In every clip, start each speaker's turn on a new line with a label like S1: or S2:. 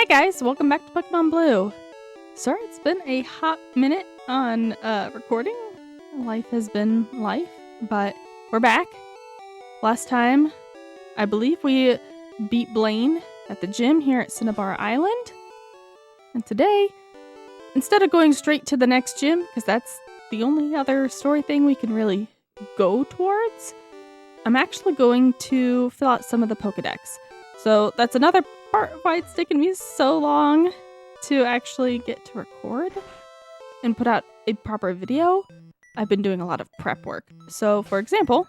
S1: Hey guys, welcome back to Pokemon Blue. Sorry it's been a hot minute on recording. Life has been life, but we're back. Last time, I believe we beat Blaine at the gym here at Cinnabar Island. And today, instead of going straight to the next gym, because that's the only other story thing we can really go towards, I'm actually going to fill out some of the Pokedex. So that's another part of why it's taken me so long to actually get to record and put out a proper video. I've been doing a lot of prep work. So for example,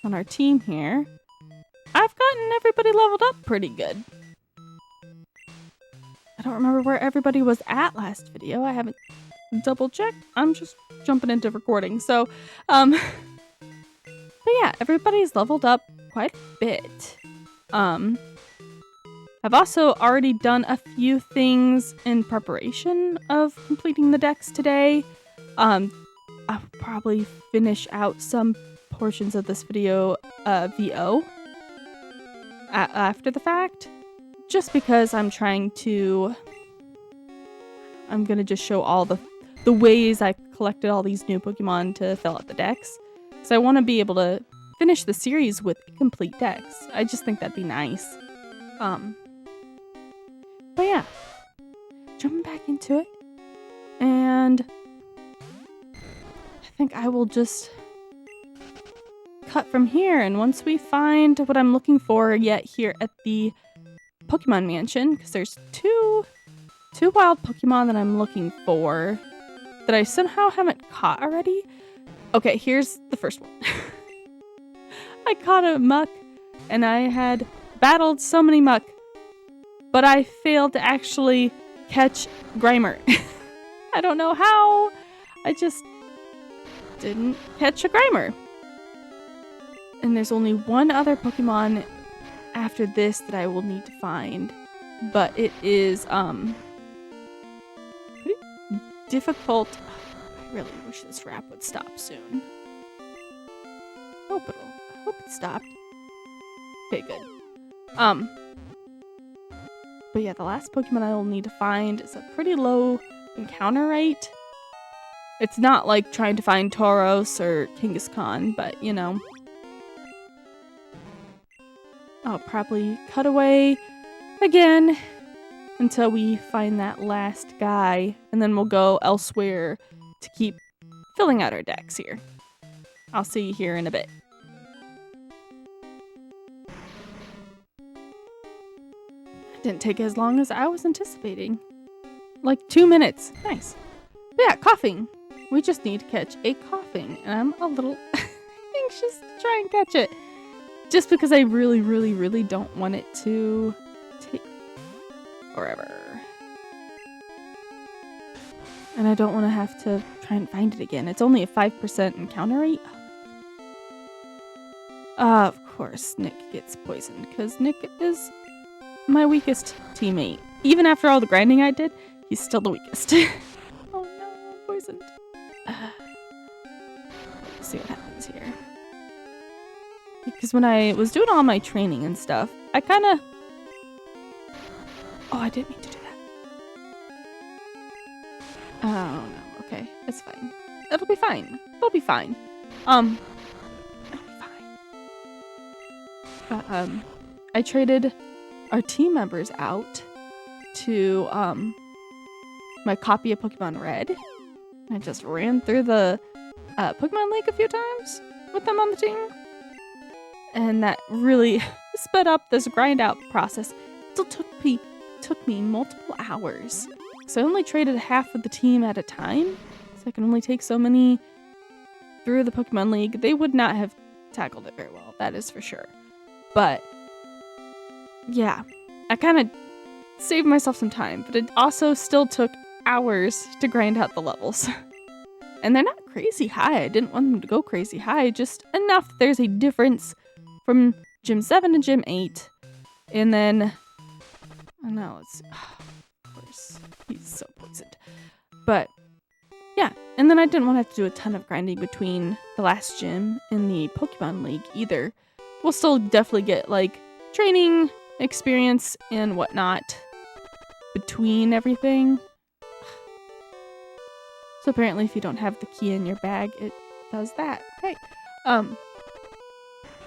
S1: on our team here, I've gotten everybody leveled up pretty good. I don't remember where everybody was at last video. I haven't double checked. I'm just jumping into recording. So, but yeah, everybody's leveled up quite a bit. I've also already done a few things in preparation of completing the decks today. I'll probably finish out some portions of this video VO after the fact, just because I'm gonna just show all the ways I collected all these new Pokemon to fill out the decks. So I want to be able to finish the series with complete decks. I just think that'd be nice. But yeah, jumping back into it, and I think I will just cut from here, and once we find what I'm looking for yet here at the Pokemon Mansion, because there's two wild Pokemon that I'm looking for that I somehow haven't caught already. Okay, here's the first one. I caught a Muck, and I had battled so many Muck, but I failed to actually catch Grimer. I don't know how. I just didn't catch a Grimer. And there's only one other Pokemon after this that I will need to find, but it is pretty difficult. I really wish this rap would stop soon. I hope it stopped. Okay, good. But yeah, the last Pokemon I will need to find is a pretty low encounter rate. It's not like trying to find Tauros or Kangaskhan, but you know. I'll probably cut away again until we find that last guy, and then we'll go elsewhere to keep filling out our decks here. I'll see you here in a bit. Didn't take as long as I was anticipating. Like 2 minutes. Nice. But yeah, coughing. We just need to catch a coughing, and I'm a little anxious to try and catch it. Just because I really, really, really don't want it to take forever. And I don't want to have to try and find it again. It's only a 5% encounter rate. Of course, Nick gets poisoned, because Nick is my weakest teammate. Even after all the grinding I did, he's still the weakest. Oh no, I'm poisoned. Let's see what happens here. Because when I was doing all my training and stuff, I kind of... Oh, I didn't mean to do that. Oh no, okay, it's fine. It'll be fine. It'll be fine. It'll be fine. I traded our team members out to my copy of Pokemon Red. I just ran through the Pokemon League a few times with them on the team, and that really sped up this grind out process. It still took me multiple hours, so I only traded half of the team at a time, so I can only take so many through the Pokemon League. They would not have tackled it very well, that is for sure. But yeah, I kind of saved myself some time, but it also still took hours to grind out the levels. And they're not crazy high. I didn't want them to go crazy high, just enough that there's a difference from Gym 7 to Gym 8. And then, oh no, of course, he's so poisoned. But yeah, and then I didn't want to have to do a ton of grinding between the last gym and the Pokemon League either. We'll still definitely get like training experience and whatnot between everything. So apparently if you don't have the key in your bag, it does that. Okay.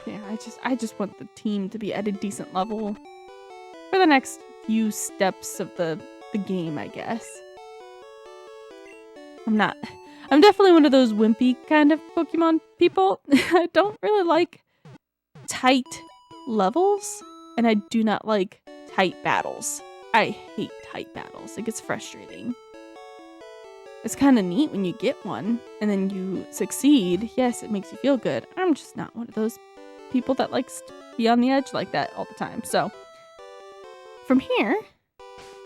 S1: Yeah, I just want the team to be at a decent level for the next few steps of the game, I guess. I'm definitely one of those wimpy kind of Pokemon people. I don't really like tight levels, and I do not like tight battles. I hate tight battles. It gets frustrating. It's kind of neat when you get one, and then you succeed. Yes, it makes you feel good. I'm just not one of those people that likes to be on the edge like that all the time. So, from here,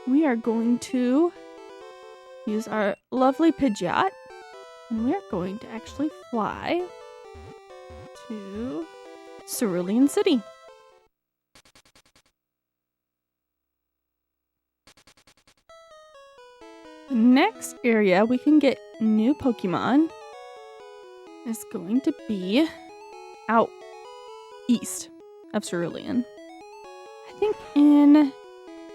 S1: we are going to use our lovely Pidgeot, and we're going to actually fly to Cerulean City. The next area we can get new Pokemon is going to be out east of Cerulean. I think in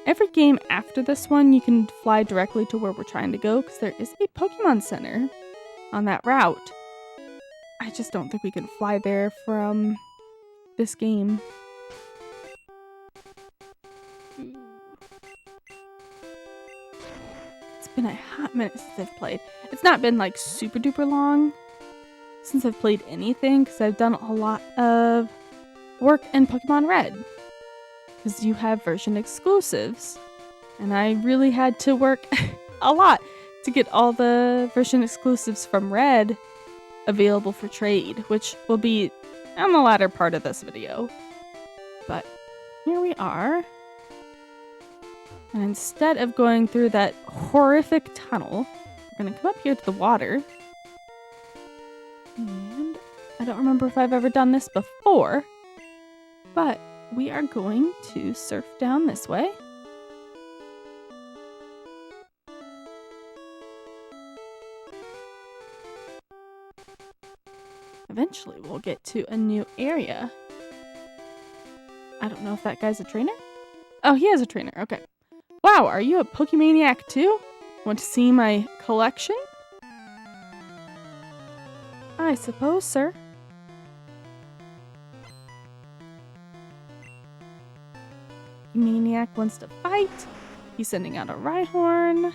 S1: every game after this one, you can fly directly to where we're trying to go because there is a Pokemon Center on that route. I just don't think we can fly there from this game. It's been a hot minute since I've played. It's not been like super duper long since I've played anything because I've done a lot of work in Pokemon Red. Because you have version exclusives. And I really had to work a lot to get all the version exclusives from Red available for trade, which will be on the latter part of this video. But here we are. And instead of going through that horrific tunnel, we're going to come up here to the water. And I don't remember if I've ever done this before, but we are going to surf down this way. Eventually, we'll get to a new area. I don't know if that guy's a trainer. Oh, he has a trainer. Okay. Wow, are you a Pokemaniac too? Want to see my collection? I suppose, sir. Maniac wants to fight. He's sending out a Rhyhorn.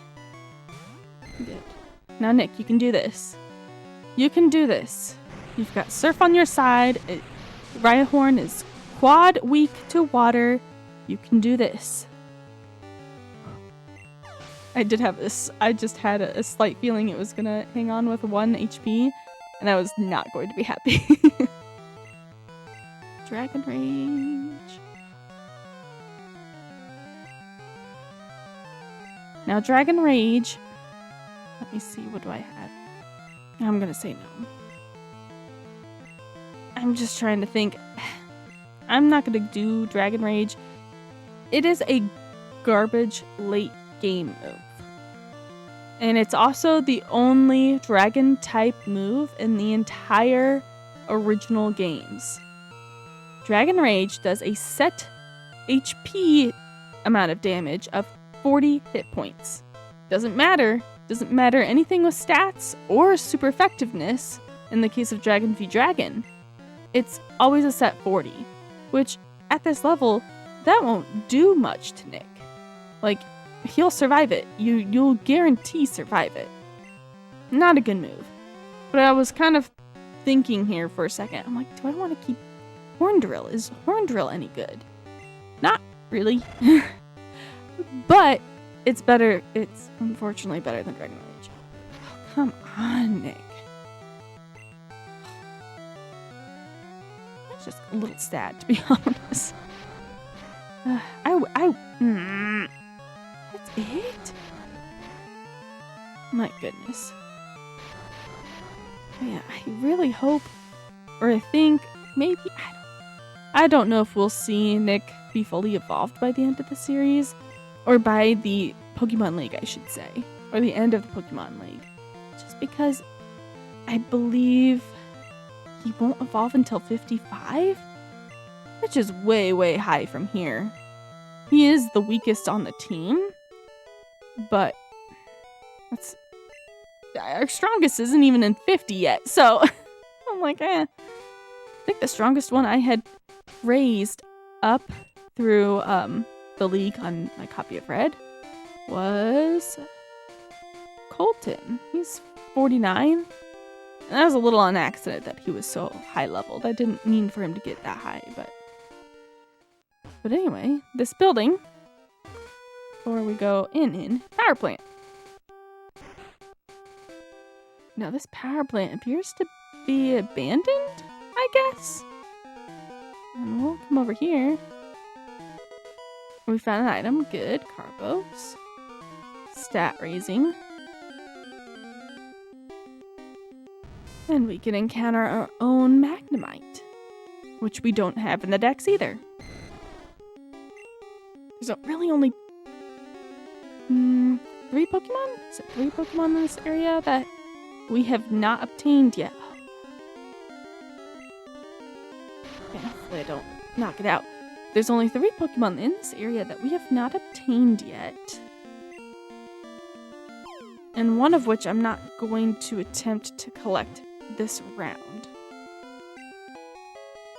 S1: Good. Now, Nick, you can do this. You can do this. You've got Surf on your side. Rhyhorn is quad weak to water. You can do this. I did have this. I just had a slight feeling it was gonna hang on with 1 HP, and I was not going to be happy. Dragon Rage. Now, Dragon Rage. Let me see. What do I have? I'm gonna say no. I'm just trying to think. I'm not gonna do Dragon Rage. It is a garbage late game move. And it's also the only dragon type move in the entire original games. Dragon Rage does a set HP amount of damage of 40 hit points. Doesn't matter anything with stats or super effectiveness in the case of Dragon v Dragon. It's always a set 40, which at this level, that won't do much to Nick. Like, he'll survive it. You'll guarantee survive it. Not a good move. But I was kind of thinking here for a second. I'm like, do I want to keep Horn Drill? Is Horn Drill any good? Not really. But it's better. It's unfortunately better than Dragon Rage. Oh, come on, Nick. That's just a little sad, to be honest. That's it? My goodness. Yeah, I really hope, or I think, maybe, I don't know if we'll see Nick be fully evolved by the end of the series, or by the Pokemon League, I should say, or the end of the Pokemon League. Just because I believe he won't evolve until 55, which is way, way high from here. he is the weakest on the team, but our strongest isn't even in 50 yet, so I'm like, I think the strongest one I had raised up through the league on my copy of Red was Colton. He's 49. And that was a little on accident that he was so high leveled. I didn't mean for him to get that high, but anyway, this building, before we go in, power plant. Now this power plant appears to be abandoned, I guess. And we'll come over here. We found an item. Good. Carbos. Stat raising. And we can encounter our own Magnemite, which we don't have in the decks either. There's really only 3 Pokemon? Is it 3 Pokemon in this area that we have not obtained yet? Okay, hopefully I don't knock it out. There's only 3 Pokemon in this area that we have not obtained yet. And one of which I'm not going to attempt to collect this round.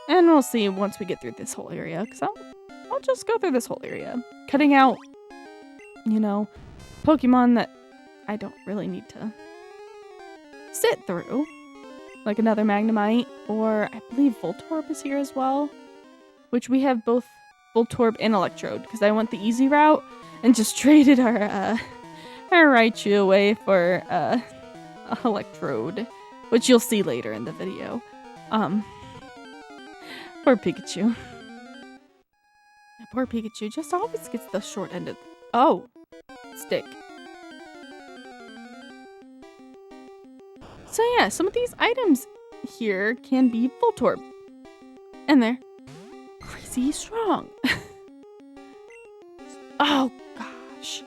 S1: And we'll see once we get through this whole area, because I'll just go through this whole area. Cutting out, Pokemon that I don't really need to sit through. Like another Magnemite, or I believe Voltorb is here as well. Which we have both Voltorb and Electrode, because I went the easy route and just traded our Raichu away for Electrode, which you'll see later in the video. Poor Pikachu. Yeah, poor Pikachu just always gets the short end of stick. So yeah, some of these items here can be Voltorb. And they're crazy strong. Oh gosh.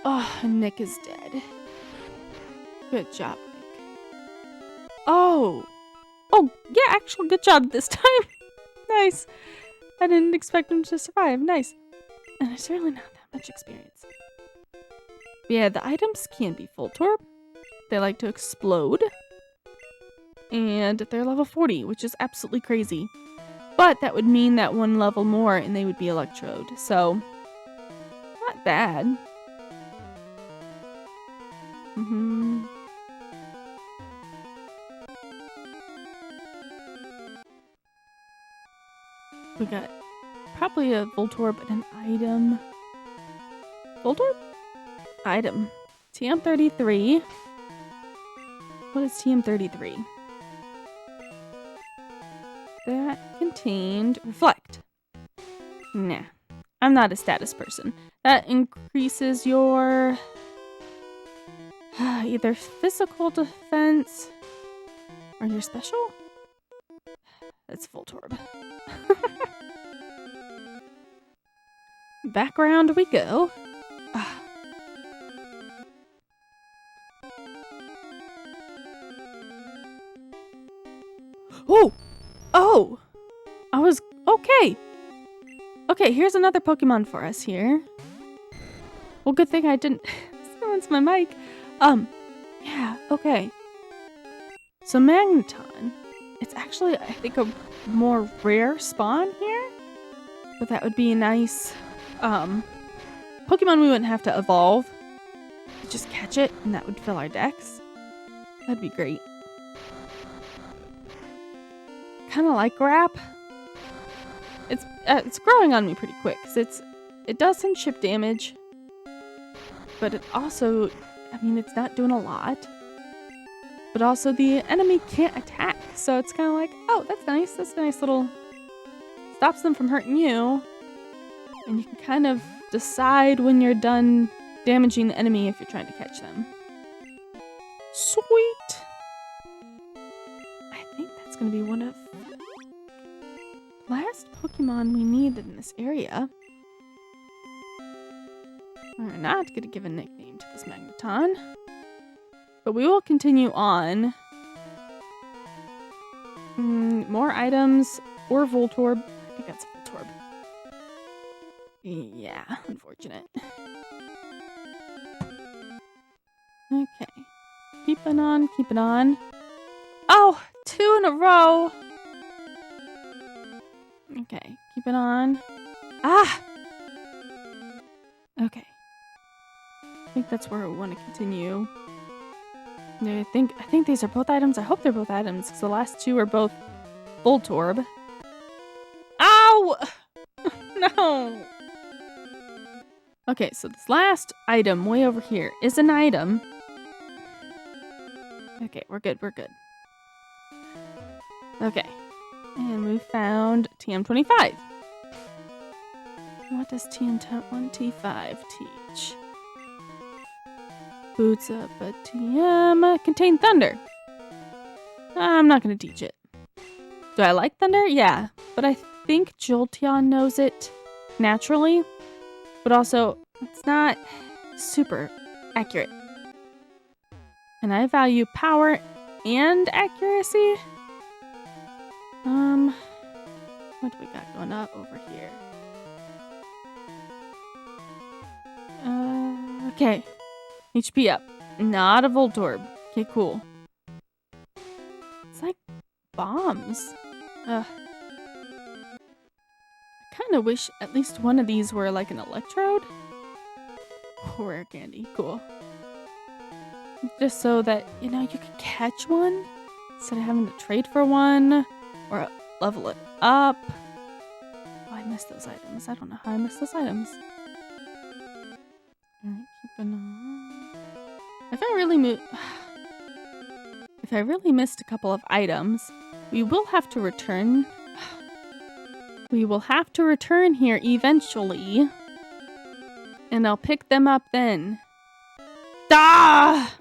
S1: Oh, Nick is dead. Good job, Nick. Oh, yeah, actual good job this time. Nice. I didn't expect him to survive. Nice. And there's really not that much experience. Yeah, the items can be Voltorb. They like to explode. And they're level 40, which is absolutely crazy. But that would mean that one level more and they would be Electrode. So, not bad. We got probably a Voltorb and an item. Voltorb? Item. TM33. What is TM33? That contained Reflect. Nah. I'm not a status person. That increases your either physical defense or your special? That's Voltorb. Background we go. Oh! I was... Okay! Okay, here's another Pokemon for us here. Well, good thing I didn't silence my mic. Yeah, okay. So Magneton. It's actually, I think, a more rare spawn here. But that would be a nice, Pokemon we wouldn't have to evolve. Just catch it, and that would fill our decks. That'd be great. Kind of like Grap. It's growing on me pretty quick, because it does some chip damage. But it also, it's not doing a lot. But also the enemy can't attack. So it's kind of like, oh, that's nice. That's a nice little... Stops them from hurting you. And you can kind of decide when you're done damaging the enemy if you're trying to catch them. Sweet! I think that's going to be one of the last Pokemon we needed in this area. We're not going to give a nickname to this Magneton. But we will continue on. More items or Voltorb. I think that's Voltorb. Yeah, unfortunate. Okay. Keeping on, keeping on. Oh, 2 in a row. Okay, keeping on. Ah! Okay. I think that's where we want to continue. I think these are both items. I hope they're both items, because the last 2 are both Voltorb. Ow! No! Okay, so this last item way over here is an item. Okay, we're good, we're good. Okay. And we found TM25. What does TM25 teach? Boots up a TM. Contain thunder. I'm not going to teach it. Do I like thunder? Yeah. But I think Jolteon knows it naturally. But also, it's not super accurate. And I value power and accuracy. What do we got going up over here? Okay. HP up. Not a Voltorb. Okay, cool. It's like bombs. I kind of wish at least one of these were like an electrode. Oh, rare candy. Cool. Just so that, you know, you could catch one instead of having to trade for one or level it up. Oh, I missed those items. I don't know how I missed those items. Alright, keeping on. If I really missed a couple of items, we will have to return. We will have to return here eventually. And I'll pick them up then. Ah!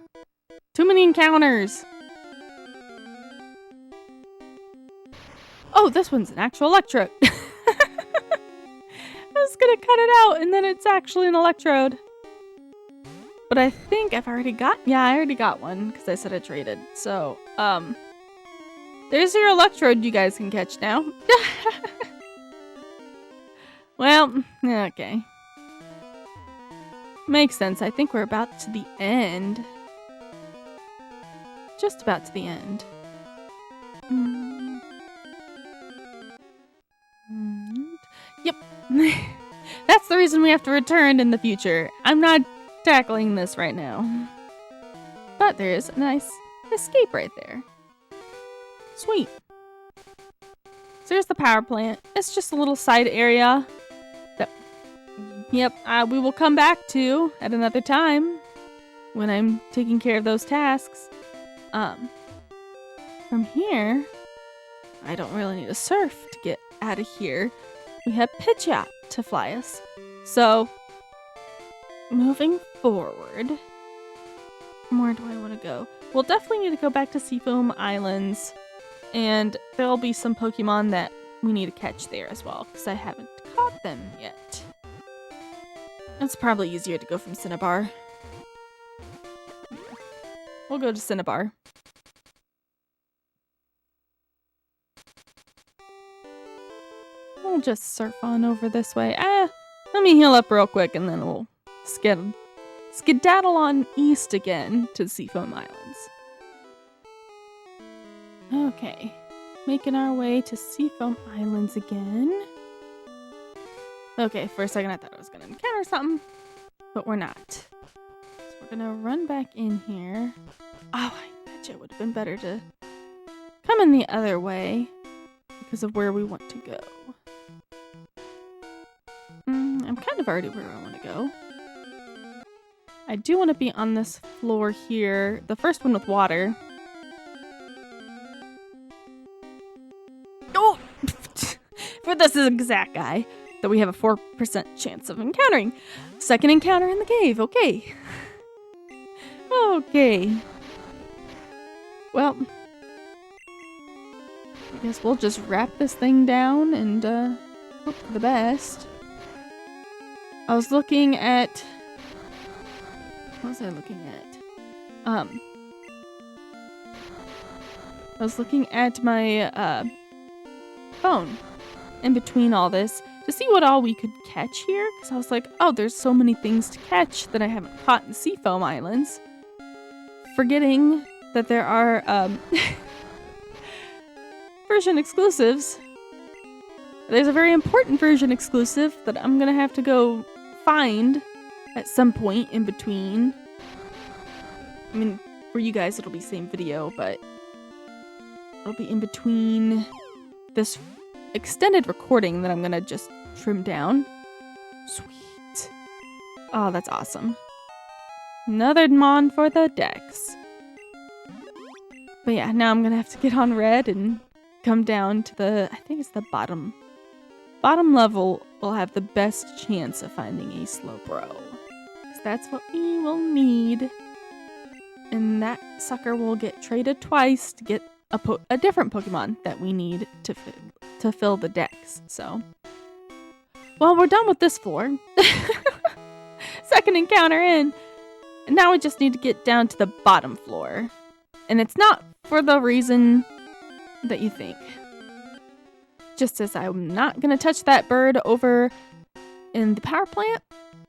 S1: Too many encounters. Oh, this one's an actual electrode. I was gonna cut it out and then it's actually an electrode. But I think I've already got, yeah, I already got one because I said I traded. So, there's your electrode you guys can catch now. Well, okay. Makes sense. I think we're about to the end. Just about to the end. Yep. That's the reason we have to return in the future. I'm not tackling this right now. But there is a nice escape right there. Sweet. So there's the power plant. It's just a little side area that, yep, we will come back to at another time when I'm taking care of those tasks. From here, I don't really need a surf to get out of here. We have Pidgeot to fly us. So, moving forward, where do I want to go? We'll definitely need to go back to Seafoam Islands, and there'll be some Pokemon that we need to catch there as well, because I haven't caught them yet. It's probably easier to go from Cinnabar. We'll go to Cinnabar. We'll just surf on over this way. Let me heal up real quick and then we'll skedaddle on east again to Seafoam Islands. Okay. Making our way to Seafoam Islands again. Okay, for a second I thought I was going to encounter something, but we're not. So we're going to run back in here. Oh, I bet you it would have been better to come in the other way because of where we want to go. I'm kind of already where I want to go. I do want to be on this floor here. The first one with water. Oh! For this exact guy that we have a 4% chance of encountering. Second encounter in the cave. Okay. Okay. Well, I guess we'll just wrap this thing down and hope for the best. I was looking at... What was I looking at? I was looking at my phone in between all this, to see what all we could catch here, because I was like, oh, there's so many things to catch that I haven't caught in Seafoam Islands. Forgetting that there are version exclusives. There's a very important version exclusive that I'm gonna have to go find at some point in between. I mean, for you guys it'll be same video, but it'll be in between this extended recording that I'm gonna just trim down. Sweet. Oh, that's awesome. Another Mon for the decks. But yeah, now I'm gonna have to get on red and come down to the, I think it's the bottom level will have the best chance of finding a Slowbro. Because that's what we will need. And that sucker will get traded twice to get a different Pokemon that we need to fill the decks. So, well, we're done with this floor. Second encounter in. And now we just need to get down to the bottom floor. And it's not for the reason that you think. Just as I'm not going to touch that bird over in the power plant,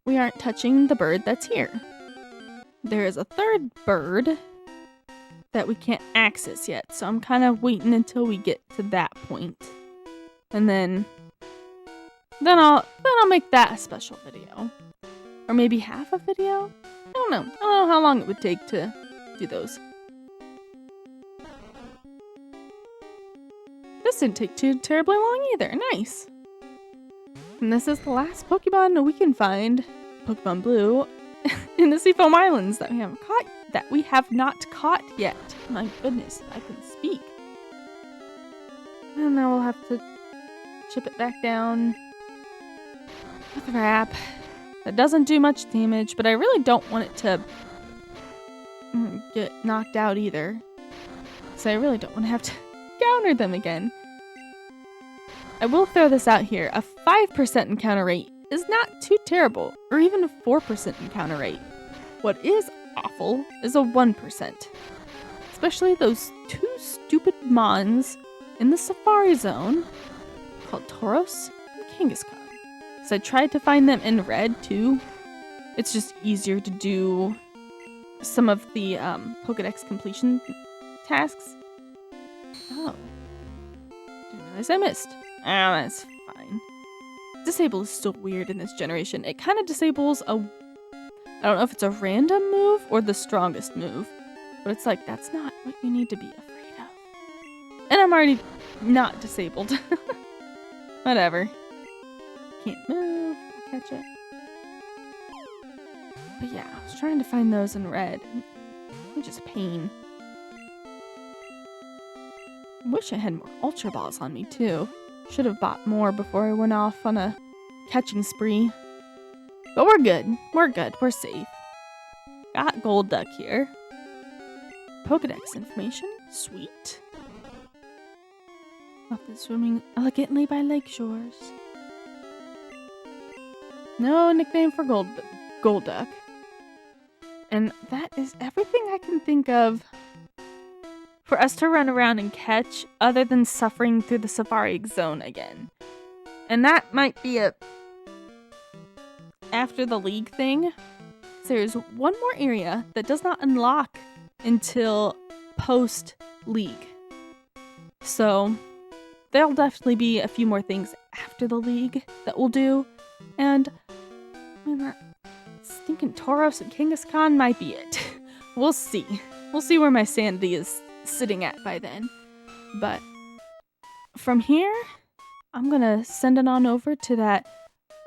S1: we aren't touching the bird that's here. There is a third bird that we can't access yet, so I'm kind of waiting until we get to that point. And then I'll make that a special video. Or maybe half a video? I don't know how long it would take to do those. This didn't take too terribly long either. Nice. And this is the last Pokemon we can find, Pokemon Blue, in the Seafoam Islands that we have not caught yet. My goodness, I can speak. And then we'll have to chip it back down with a wrap. That doesn't do much damage, but I really don't want it to get knocked out either. So I really don't want to have to counter them again. I will throw this out here. A 5% encounter rate is not too terrible, or even a 4% encounter rate. What is awful is a 1%. Especially those two stupid Mons in the Safari Zone called Tauros and Kangaskhan. So I tried to find them in red too. It's just easier to do some of the Pokedex completion tasks. Oh. Didn't realize I missed. Oh, that's fine. Disable is still weird in this generation. It kind of disables I don't know if it's a random move or the strongest move. But it's like, that's not what you need to be afraid of. And I'm already not disabled. Whatever. Can't move. I'll catch it. But yeah, I was trying to find those in red. It's just a pain. I wish I had more Ultra Balls on me too. Should have bought more before I went off on a catching spree. But we're good. We're good. We're safe. Got Golduck here. Pokedex information. Sweet. Often swimming elegantly by lake shores. No nickname for Golduck. And that is everything I can think of for us to run around and catch other than suffering through the Safari Zone again. And that might be a after the league thing. There's one more area that does not unlock until post-league. So there'll definitely be a few more things after the league that we'll do. And I mean, that stinking Tauros and Kangaskhan might be it. We'll see. We'll see where my sanity is sitting at by then. But from here, I'm gonna send it on over to that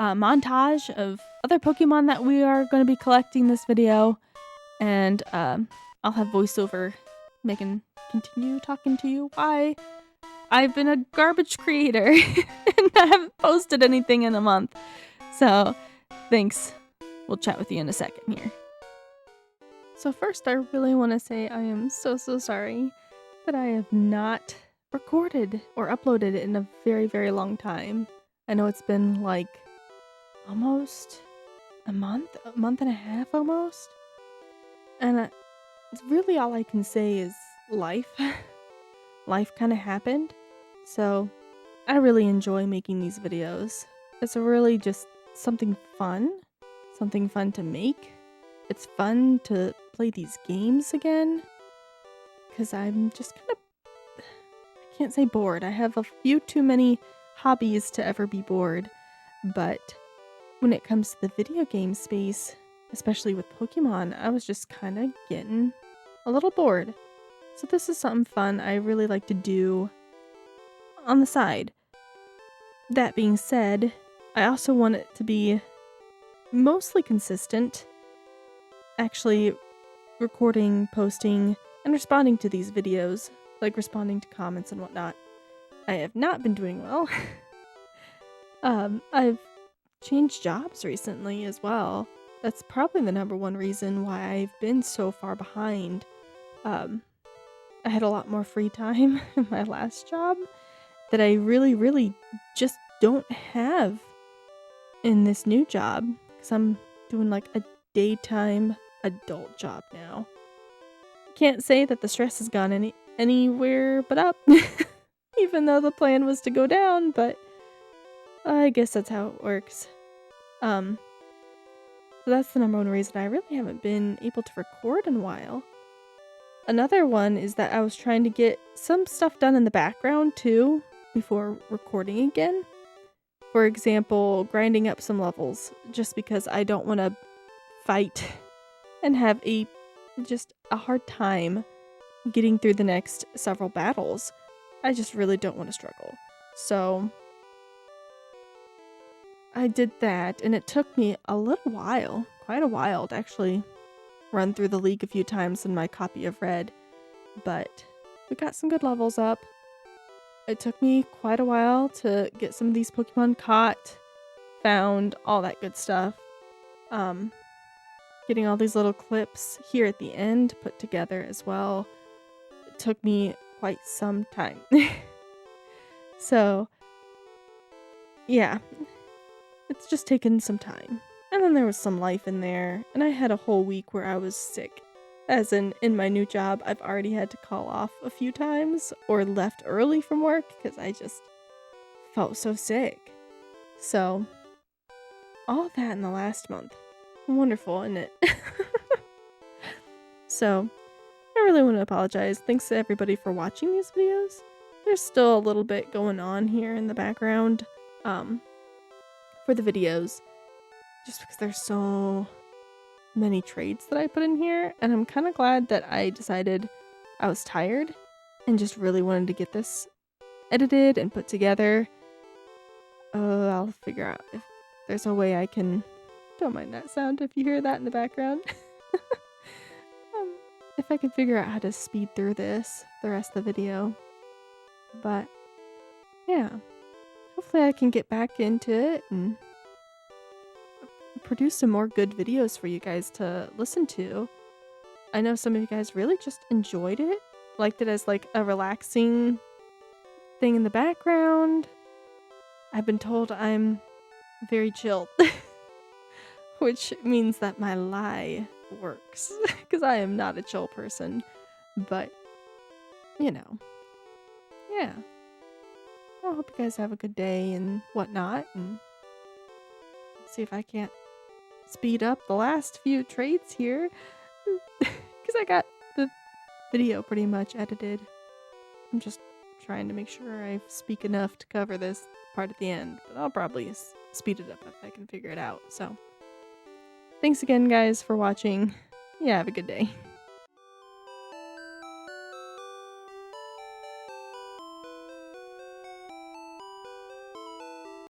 S1: montage of other Pokemon that we are going to be collecting this video. And I'll have voiceover Megan continue talking to you why I've been a garbage creator and I haven't posted anything in a month. So thanks. We'll chat with you in a second here. So first, I really want to say I am so sorry that I have not recorded or uploaded in a very, very long time. I know it's been like almost a month and a half almost. And it's really all I can say is life. Life kind of happened. So I really enjoy making these videos. it's really just something fun to make. It's fun to play these games again because I'm just kind of, I can't say bored. I have a few too many hobbies to ever be bored, but when it comes to the video game space, especially with Pokemon, I was just kind of getting a little bored. So this is something fun I really like to do on the side. That being said, I also want it to be mostly consistent, actually recording, posting, and responding to these videos, like responding to comments and whatnot. I have not been doing well. I've changed jobs recently as well. That's probably the number one reason why I've been so far behind. I had a lot more free time in my last job that I really just don't have in this new job because I'm doing like a daytime adult job now. Can't say that the stress has gone anywhere but up, even though the plan was to go down, but I guess that's how it works. So that's the number one reason I really haven't been able to record in a while. Another one is that I was trying to get some stuff done in the background too before recording again. For example, grinding up some levels just because I don't want to fight and have just a hard time getting through the next several battles. I just really don't want to struggle. So I did that, and it took me a little while, quite a while, to actually run through the league a few times in my copy of Red, but we got some good levels up. It took me quite a while to get some of these Pokemon caught, found, all that good stuff. Getting all these little clips here at the end put together as well. It took me quite some time. So, yeah, it's just taken some time. And then there was some life in there, and I had a whole week where I was sick. As in my new job, I've already had to call off a few times or left early from work because I just felt so sick. So, all that in the last month. Wonderful, isn't it? So, I really want to apologize. Thanks to everybody for watching these videos. There's still a little bit going on here in the background for the videos. Just because there's so many trades that I put in here, and I'm kind of glad that I decided I was tired and just really wanted to get this edited and put together. I'll figure out if there's a way I can... Don't mind that sound if you hear that in the background. If I can figure out how to speed through the rest of the video. But, yeah. Hopefully I can get back into it and produce some more good videos for you guys to listen to. I know some of you guys really just enjoyed it, liked it as like a relaxing thing in the background. I've been told I'm very chill, which means that my lie works because I am not a chill person, but you know, yeah. I hope you guys have a good day and whatnot, and see if I can't speed up the last few trades here because I got the video pretty much edited. I'm just trying to make sure I speak enough to cover this part at the end, but I'll probably speed it up if I can figure it out. So thanks again, guys, for watching. Yeah, have a good day.